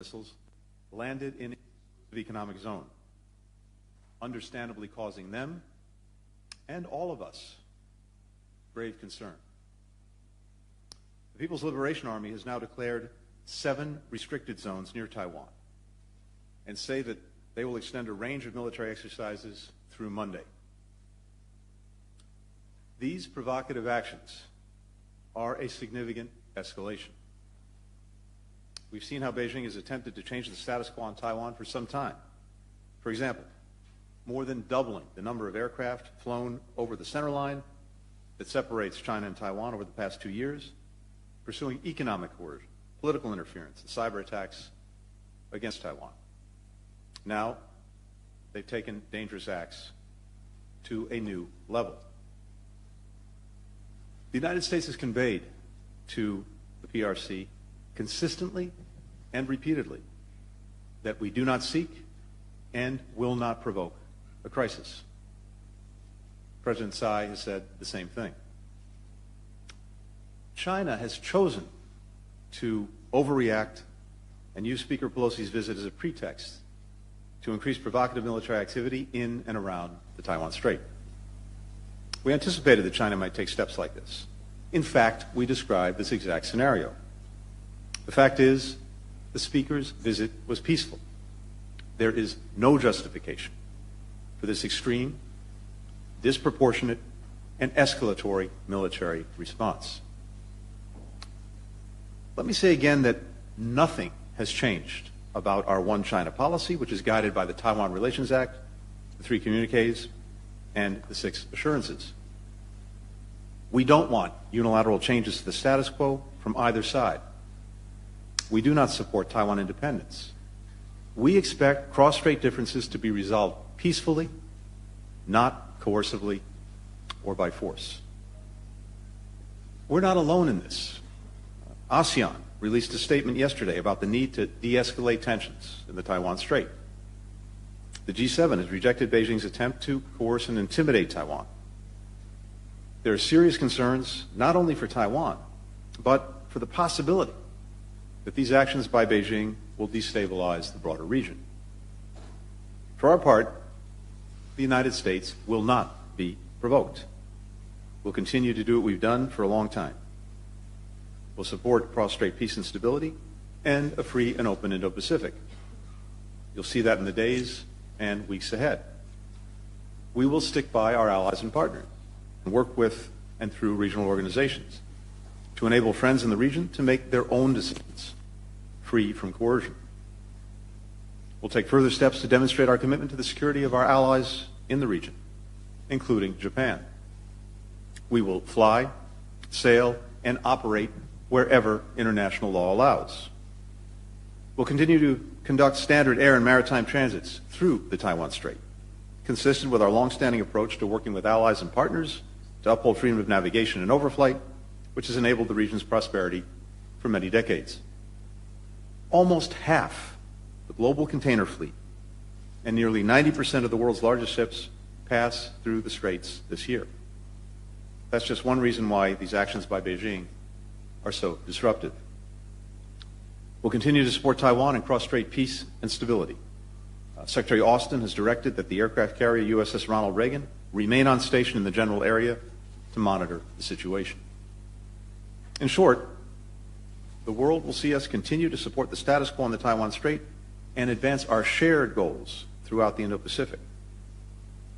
missiles landed in the economic zone, understandably causing them and all of us grave concern. The People's Liberation Army has now declared 7 restricted zones near Taiwan and say that they will extend a range of military exercises through Monday. These provocative actions are a significant escalation. We've seen how Beijing has attempted to change the status quo on Taiwan for some time. For example, more than doubling the number of aircraft flown over the center line that separates China and Taiwan over the past 2 years, pursuing economic coercion, political interference, and cyber attacks against Taiwan. Now, they've taken dangerous acts to a new level. The United States has conveyed to the PRC consistently and repeatedly that we do not seek and will not provoke a crisis. President Tsai has said the same thing. China has chosen to overreact and use Speaker Pelosi's visit as a pretext to increase provocative military activity in and around the Taiwan Strait. We anticipated that China might take steps like this. In fact, we described this exact scenario. The fact is, the Speaker's visit was peaceful. There is no justification for this extreme, disproportionate, and escalatory military response. Let me say again that nothing has changed about our One China policy, which is guided by the Taiwan Relations Act, the 3 communiques, and the 6 assurances. We don't want unilateral changes to the status quo from either side. We do not support Taiwan independence. We expect cross-strait differences to be resolved peacefully, not coercively or by force. We're not alone in this. ASEAN released a statement yesterday about the need to de-escalate tensions in the Taiwan Strait. The G7 has rejected Beijing's attempt to coerce and intimidate Taiwan. There are serious concerns not only for Taiwan, but for the possibility that these actions by Beijing will destabilize the broader region. For our part, the United States will not be provoked. We'll continue to do what we've done for a long time. We'll support cross-strait peace and stability and a free and open Indo-Pacific. You'll see that in the days and weeks ahead. We will stick by our allies and partners and work with and through regional organizations to enable friends in the region to make their own decisions, free from coercion. We'll take further steps to demonstrate our commitment to the security of our allies in the region, including Japan. We will fly, sail, and operate wherever international law allows. We'll continue to conduct standard air and maritime transits through the Taiwan Strait, consistent with our long-standing approach to working with allies and partners to uphold freedom of navigation and overflight, which has enabled the region's prosperity for many decades. Almost half the global container fleet and nearly 90% of the world's largest ships pass through the straits this year. That's just one reason why these actions by Beijing are so disruptive. We'll continue to support Taiwan in cross-strait peace and stability. Secretary Austin has directed that the aircraft carrier USS Ronald Reagan remain on station in the general area to monitor the situation. In short, the world will see us continue to support the status quo in the Taiwan Strait and advance our shared goals throughout the Indo-Pacific.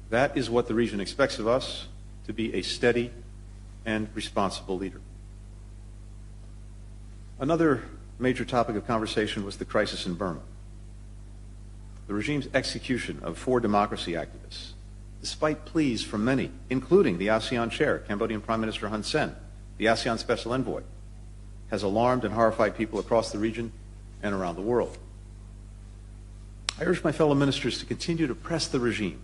That is what the region expects of us, to be a steady and responsible leader. Another major topic of conversation was the crisis in Burma. The regime's execution of 4 democracy activists, despite pleas from many, including the ASEAN chair, Cambodian Prime Minister Hun Sen, the ASEAN Special Envoy, has alarmed and horrified people across the region and around the world. I urge my fellow ministers to continue to press the regime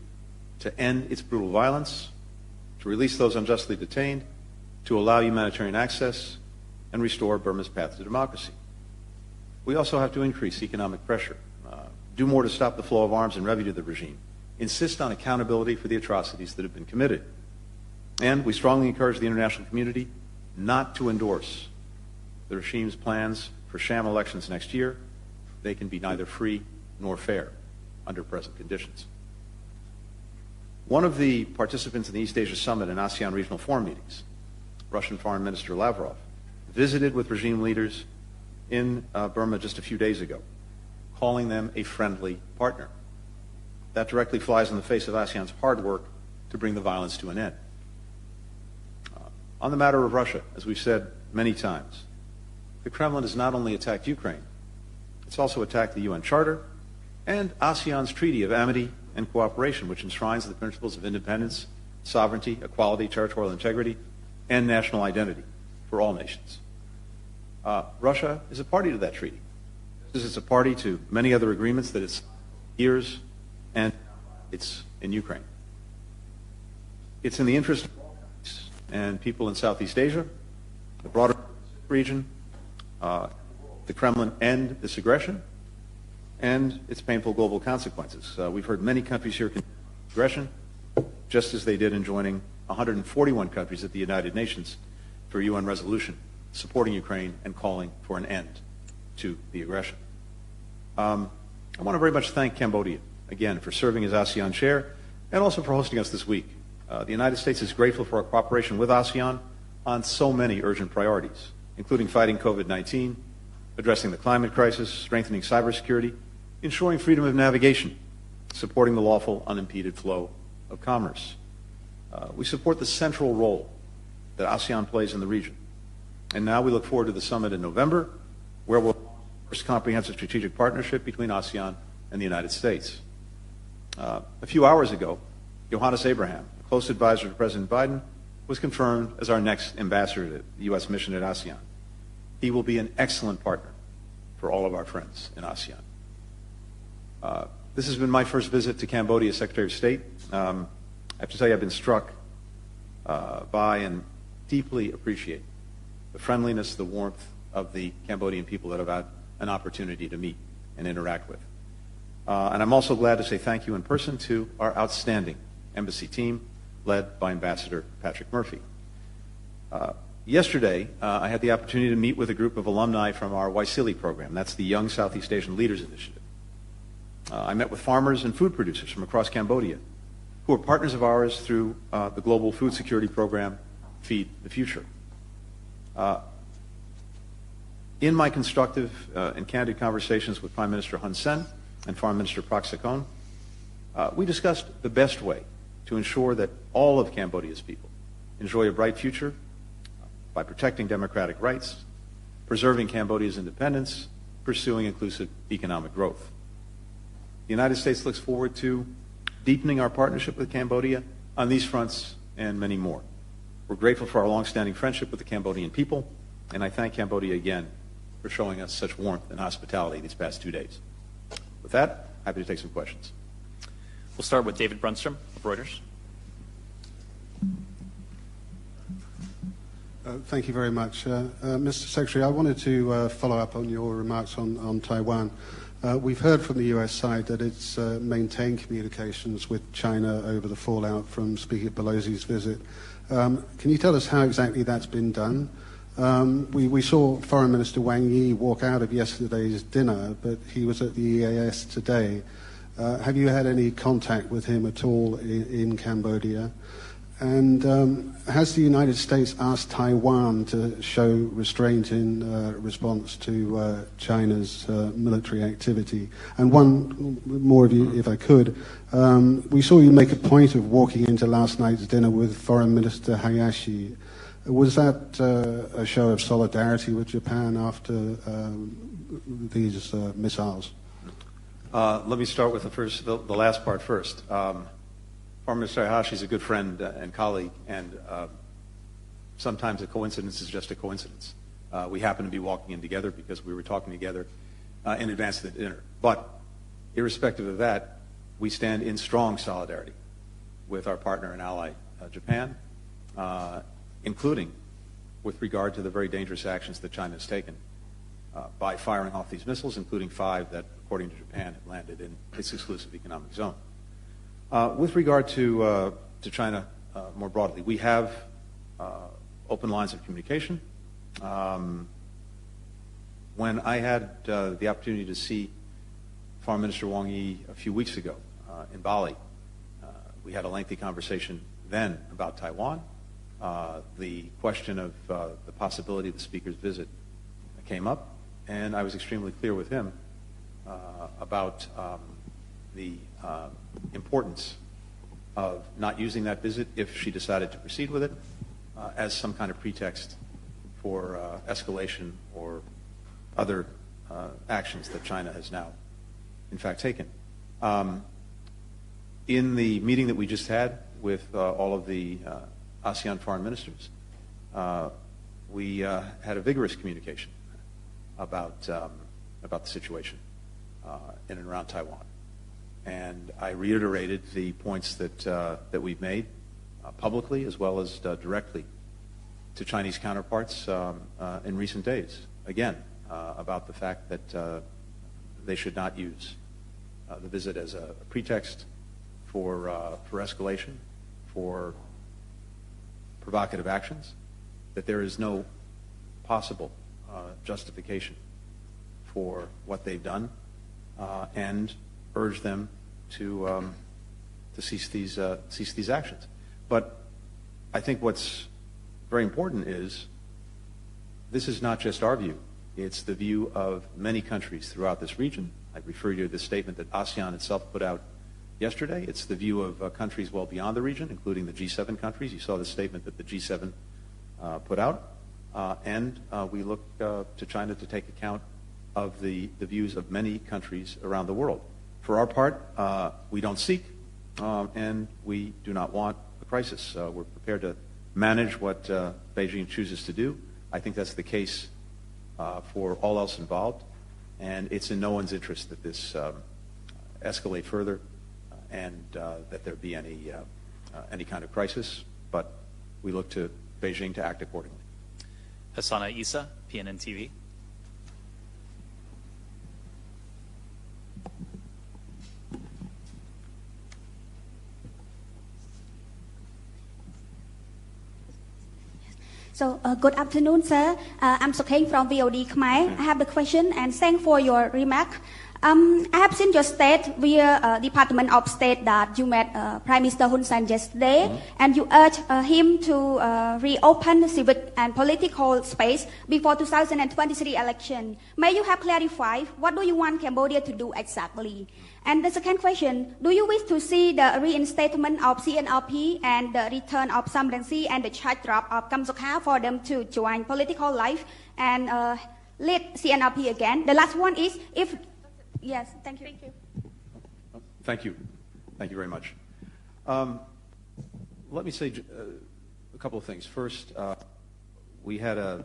to end its brutal violence, to release those unjustly detained, to allow humanitarian access, and restore Burma's path to democracy. We also have to increase economic pressure, do more to stop the flow of arms and revenue to the regime, insist on accountability for the atrocities that have been committed. And we strongly encourage the international community not to endorse the regime's plans for sham elections next year they can be neither free nor fair under present conditions. One of the participants in the East Asia Summit and ASEAN regional forum meetings, Russian Foreign Minister Lavrov, visited with regime leaders in Burma just a few days ago, calling them a friendly partner. That directly flies in the face of ASEAN's hard work to bring the violence to an end. On the matter of Russia, as we've said many times, the Kremlin has not only attacked Ukraine, it's also attacked the UN Charter and ASEAN's Treaty of Amity and Cooperation, which enshrines the principles of independence, sovereignty, equality, territorial integrity, and national identity for all nations. Russia is a party to that treaty. It's a party to many other agreements that it's years, and it's in Ukraine. It's in the interest of all countries and people in Southeast Asia, the broader region, the Kremlin end this aggression and its painful global consequences. We've heard many countries here condemn aggression, just as they did in joining 141 countries at the United Nations for a UN resolution supporting Ukraine and calling for an end to the aggression. I want to very much thank Cambodia, again, for serving as ASEAN chair and also for hosting us this week. The United States is grateful for our cooperation with ASEAN on so many urgent priorities, including fighting COVID-19, addressing the climate crisis, strengthening cybersecurity, ensuring freedom of navigation, supporting the lawful, unimpeded flow of commerce. We support the central role that ASEAN plays in the region. And now we look forward to the summit in November, where we'll launch the first comprehensive strategic partnership between ASEAN and the United States. A few hours ago, Johannes Abraham, a close advisor to President Biden, was confirmed as our next ambassador to the U.S. mission at ASEAN. He will be an excellent partner for all of our friends in ASEAN. This has been my first visit to Cambodia as Secretary of State. I have to tell you, I've been struck by and deeply appreciate the friendliness, the warmth of the Cambodian people that I've had an opportunity to meet and interact with. And I'm also glad to say thank you in person to our outstanding embassy team, led by Ambassador Patrick Murphy. Yesterday, I had the opportunity to meet with a group of alumni from our Waisili program. That's the Young Southeast Asian Leaders Initiative. I met with farmers and food producers from across Cambodia, who are partners of ours through the global food security program, Feed the Future. In my constructive and candid conversations with Prime Minister Hun Sen and Foreign Minister Prak Sakhonn, we discussed the best way to ensure that all of Cambodia's people enjoy a bright future by protecting democratic rights, preserving Cambodia's independence, pursuing inclusive economic growth. The United States looks forward to deepening our partnership with Cambodia on these fronts and many more. We're grateful for our longstanding friendship with the Cambodian people, and I thank Cambodia again for showing us such warmth and hospitality these past 2 days. With that, happy to take some questions. We'll start with David Brunstrom of Reuters. Thank you very much. Mr. Secretary, I wanted to follow up on your remarks on Taiwan. We've heard from the US side that it's maintained communications with China over the fallout from Speaker Pelosi's visit. Can you tell us how exactly that's been done? We saw Foreign Minister Wang Yi walk out of yesterday's dinner, but he was at the EAS today. Have you had any contact with him at all in Cambodia? And has the United States asked Taiwan to show restraint in response to China's military activity? And one more of you, if I could. We saw you make a point of walking into last night's dinner with Foreign Minister Hayashi. Was that a show of solidarity with Japan after these missiles? Let me start with the last part first. Foreign Minister Hayashi is a good friend and colleague, and sometimes a coincidence is just a coincidence. We happened to be walking in together because we were talking together in advance of the dinner. But irrespective of that, we stand in strong solidarity with our partner and ally, Japan, including with regard to the very dangerous actions that China has taken by firing off these missiles, including 5 that, according to Japan, have landed in its exclusive economic zone. With regard to China more broadly, we have open lines of communication. When I had the opportunity to see Foreign Minister Wang Yi a few weeks ago in Bali, we had a lengthy conversation then about Taiwan. The question of the possibility of the speaker's visit came up, and I was extremely clear with him about the importance of not using that visit, if she decided to proceed with it, as some kind of pretext for escalation or other actions that China has now, in fact, taken. In the meeting that we just had with all of the ASEAN foreign ministers, we had a vigorous communication about the situation in and around Taiwan. And I reiterated the points that we've made publicly as well as directly to Chinese counterparts in recent days. Again, about the fact that they should not use the visit as a pretext for escalation, for provocative actions, that there is no possible justification for what they've done, and urge them to cease these actions. But I think what's very important is this is not just our view. It's the view of many countries throughout this region. I refer you to the statement that ASEAN itself put out yesterday. It's the view of countries well beyond the region, including the G7 countries. You saw the statement that the G7 put out. And we look to China to take account of the views of many countries around the world. For our part, we don't seek and we do not want a crisis. We're prepared to manage what Beijing chooses to do. I think that's the case for all else involved, and it's in no one's interest that this escalate further and that there be any kind of crisis, but we look to Beijing to act accordingly. Hassana Isa, PNN TV. So, good afternoon, sir. I'm Sokeng from VOD Khmer. I have a question and thanks for your remark. I have seen your state via Department of State that you met Prime Minister Hun Sen yesterday, and you urged him to reopen civic and political space before 2023 election. May you have clarified what do you want Cambodia to do exactly? And the second question, do you wish to see the reinstatement of CNLP and the return of Sam Rainsy and the charge drop of Kam Sokha for them to join political life and lead CNLP again? The last one is if... Yes, thank you. Thank you. Thank you very much. Let me say a couple of things. First, we had a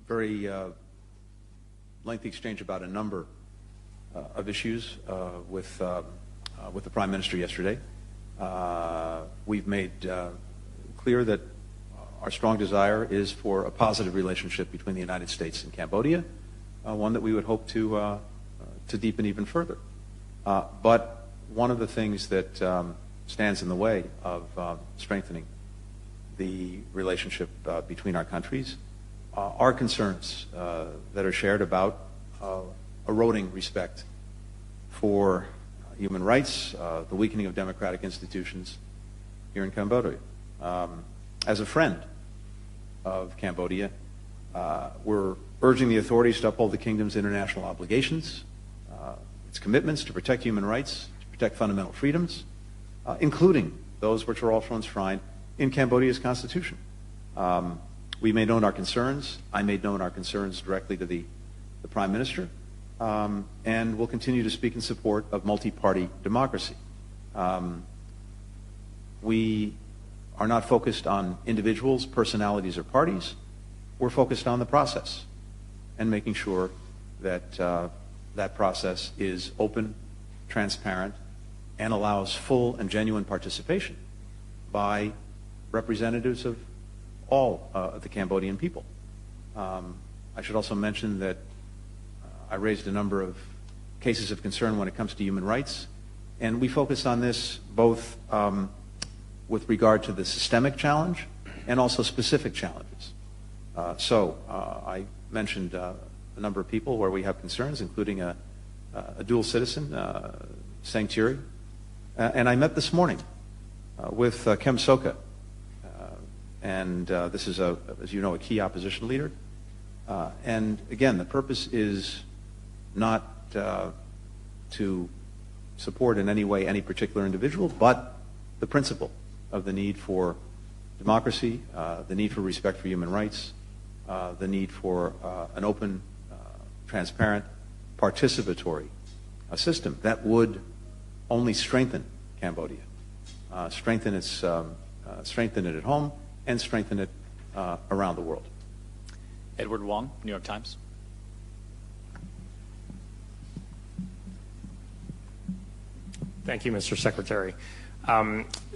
very lengthy exchange about a number of issues with the Prime Minister yesterday. We've made clear that our strong desire is for a positive relationship between the United States and Cambodia, one that we would hope to deepen even further. But one of the things that stands in the way of strengthening the relationship between our countries are concerns that are shared about eroding respect for human rights, the weakening of democratic institutions here in Cambodia. As a friend of Cambodia, we're urging the authorities to uphold the kingdom's international obligations, its commitments to protect human rights, to protect fundamental freedoms, including those which are also enshrined in Cambodia's constitution. We made known our concerns. I made known our concerns directly to the Prime Minister, and we'll continue to speak in support of multi-party democracy. We are not focused on individuals, personalities, or parties. We're focused on the process and making sure that that process is open, transparent, and allows full and genuine participation by representatives of all of the Cambodian people. I should also mention that I raised a number of cases of concern when it comes to human rights, and we focus on this both with regard to the systemic challenge and also specific challenges. So I mentioned a number of people where we have concerns, including a dual citizen, Sang Thierry. And I met this morning with Kem Sokha, and this is, as you know, a key opposition leader. And again, the purpose is not to support in any way any particular individual, but the principle of the need for democracy, the need for respect for human rights, the need for an open, transparent, participatory system that would only strengthen Cambodia, strengthen it at home, and strengthen it around the world. Edward Wong, New York Times. Thank you, Mr. Secretary.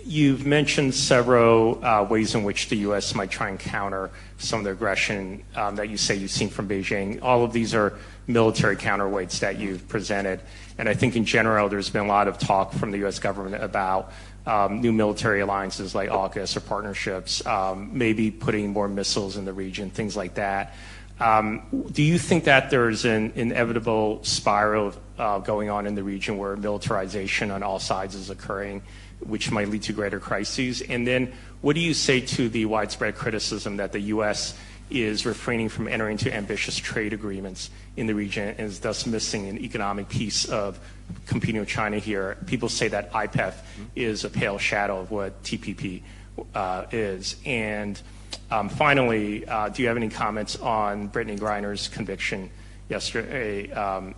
You've mentioned several ways in which the U.S. might try and counter some of the aggression that you say you've seen from Beijing. All of these are military counterweights that you've presented. And I think in general there's been a lot of talk from the U.S. government about new military alliances like AUKUS or partnerships, maybe putting more missiles in the region, things like that. Do you think that there's an inevitable spiral going on in the region where militarization on all sides is occurring, which might lead to greater crises? And then what do you say to the widespread criticism that the U.S. is refraining from entering into ambitious trade agreements in the region and is thus missing an economic piece of competing with China here? People say that IPEF is a pale shadow of what TPP is. And finally, do you have any comments on Brittany Griner's conviction yesterday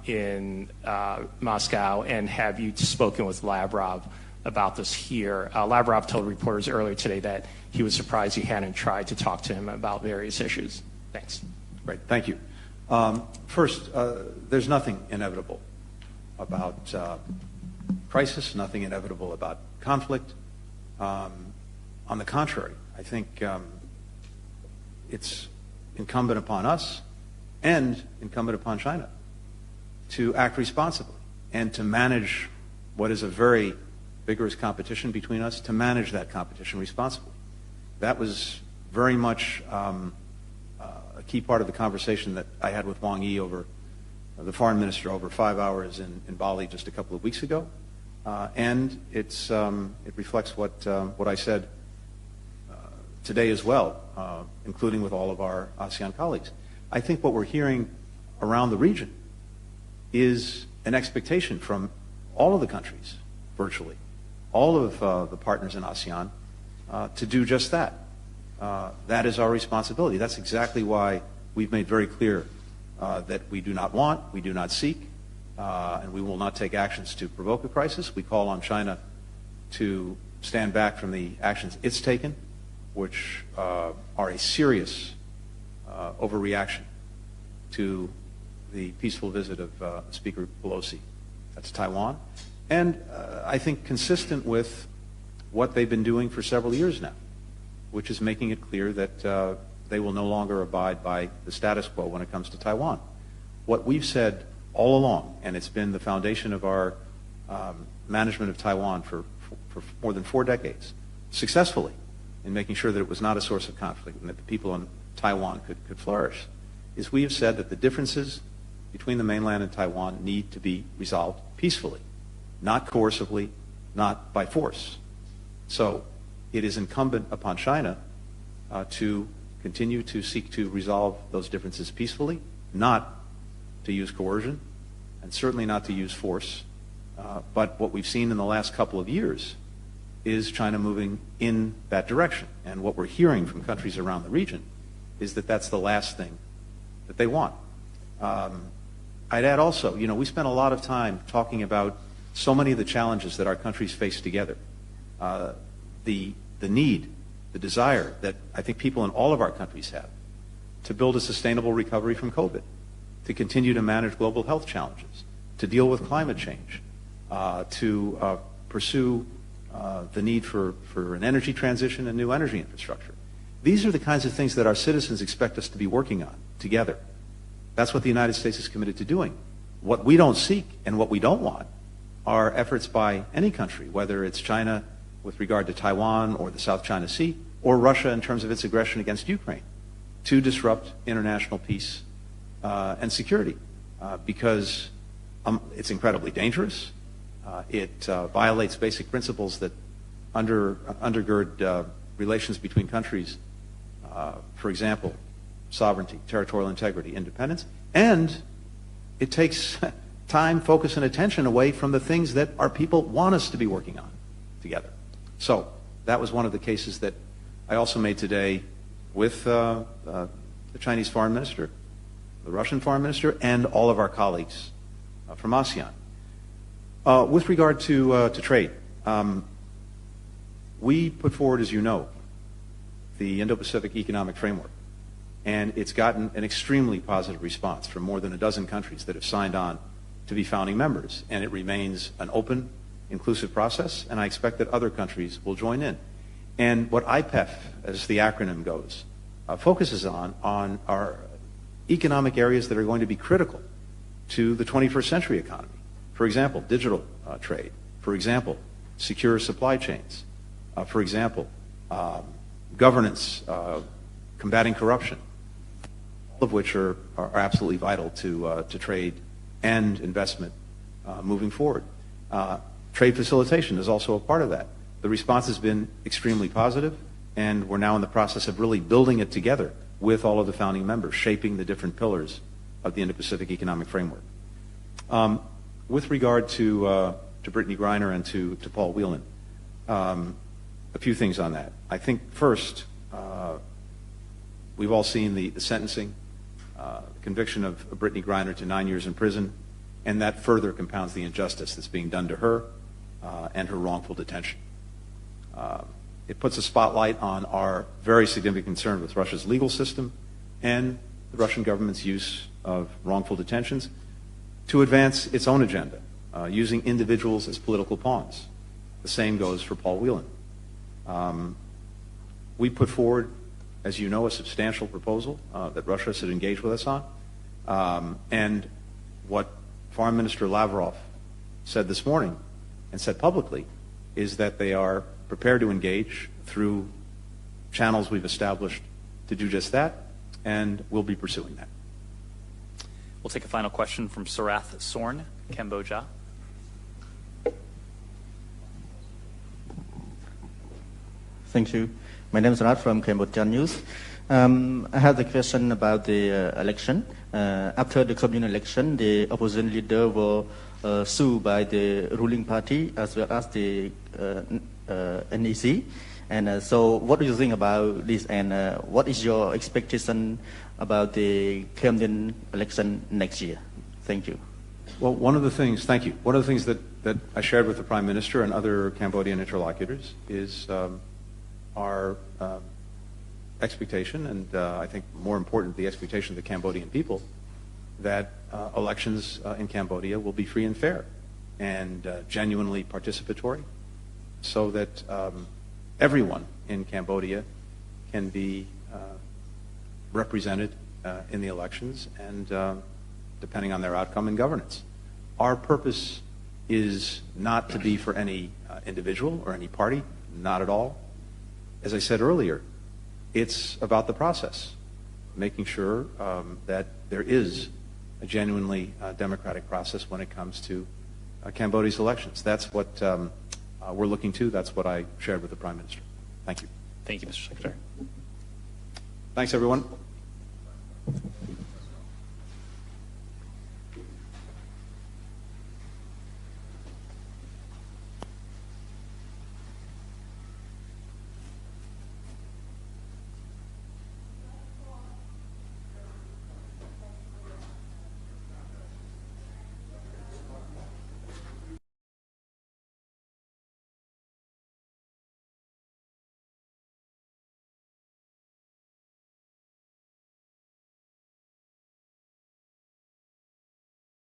in Moscow, and have you spoken with Lavrov about this here? Lavrov told reporters earlier today that he was surprised you hadn't tried to talk to him about various issues. Thanks. Right, thank you. First, there's nothing inevitable about crisis, nothing inevitable about conflict. On the contrary, I think it's incumbent upon us and incumbent upon China to act responsibly and to manage what is a very vigorous competition between us, to manage that competition responsibly. That was very much a key part of the conversation that I had with Wang Yi, the foreign minister, over 5 hours in Bali just a couple of weeks ago. And it reflects what I said today as well, including with all of our ASEAN colleagues. I think what we're hearing around the region is an expectation from all of the countries, virtually, all of the partners in ASEAN, to do just that. That is our responsibility. That's exactly why we've made very clear that we do not want, we do not seek, and we will not take actions to provoke a crisis. We call on China to stand back from the actions it's taken, which are a serious overreaction to the peaceful visit of Speaker Pelosi to Taiwan. And I think consistent with what they've been doing for several years now, which is making it clear that they will no longer abide by the status quo when it comes to Taiwan. What we've said all along, and it's been the foundation of our management of Taiwan for more than 4 decades, successfully, in making sure that it was not a source of conflict and that the people in Taiwan could flourish, is we have said that the differences between the mainland and Taiwan need to be resolved peacefully, not coercively, not by force. So it is incumbent upon China to continue to seek to resolve those differences peacefully, not to use coercion, and certainly not to use force. But what we've seen in the last couple of years is China moving in that direction. And what we're hearing from countries around the region is that that's the last thing that they want. I'd add also, we spent a lot of time talking about so many of the challenges that our countries face together. The need, the desire that I think people in all of our countries have to build a sustainable recovery from COVID, to continue to manage global health challenges, to deal with climate change, to pursue the need for an energy transition and new energy infrastructure. These are the kinds of things that our citizens expect us to be working on together. That's what the United States is committed to doing. What we don't seek and what we don't want are efforts by any country, whether it's China with regard to Taiwan or the South China Sea, or Russia in terms of its aggression against Ukraine, to disrupt international peace and security because it's incredibly dangerous. It violates basic principles that undergird relations between countries, for example, sovereignty, territorial integrity, independence, and it takes time, focus, and attention away from the things that our people want us to be working on together. So that was one of the cases that I also made today with the Chinese foreign minister, the Russian foreign minister, and all of our colleagues from ASEAN. With regard to trade, we put forward, as you know, the Indo-Pacific Economic Framework, and it's gotten an extremely positive response from more than a dozen countries that have signed on to be founding members, and it remains an open, inclusive process, and I expect that other countries will join in. And what IPEF, as the acronym goes, focuses on are economic areas that are going to be critical to the 21st century economy. For example, digital trade. For example, secure supply chains. For example, governance, combating corruption, all of which are absolutely vital to trade and investment moving forward. Trade facilitation is also a part of that. The response has been extremely positive, and we're now in the process of really building it together with all of the founding members, shaping the different pillars of the Indo-Pacific Economic Framework. With regard to Brittany Griner and to Paul Whelan, a few things on that. I think first, we've all seen the sentencing, the conviction of Brittany Griner to 9 years in prison, and that further compounds the injustice that's being done to her and her wrongful detention. It puts a spotlight on our very significant concern with Russia's legal system and the Russian government's use of wrongful detentions to advance its own agenda, using individuals as political pawns. The same goes for Paul Whelan. We put forward, as you know, a substantial proposal that Russia should engage with us on. And what Foreign Minister Lavrov said this morning and said publicly is that they are prepared to engage through channels we've established to do just that, and we'll be pursuing that. We'll take a final question from Sarath Sorn, Cambodia. Thank you. My name is Sarath from Cambodia News. I have a question about the election. After the communal election, the opposition leader were sued by the ruling party as well as the NEC. And so what do you think about this, and what is your expectation about the Cambodian election next year? Thank you. Well, one of the things, thank you. One of the things that I shared with the Prime Minister and other Cambodian interlocutors is our expectation, and I think more important, the expectation of the Cambodian people, that elections in Cambodia will be free and fair and genuinely participatory, so that everyone in Cambodia can be represented in the elections and depending on their outcome in governance. Our purpose is not to be for any individual or any party, not at all. As I said earlier, it's about the process, making sure that there is a genuinely democratic process when it comes to Cambodia's elections. That's what we're looking to. That's what I shared with the Prime Minister. Thank you. Thank you, Mr. Secretary. Thanks, everyone.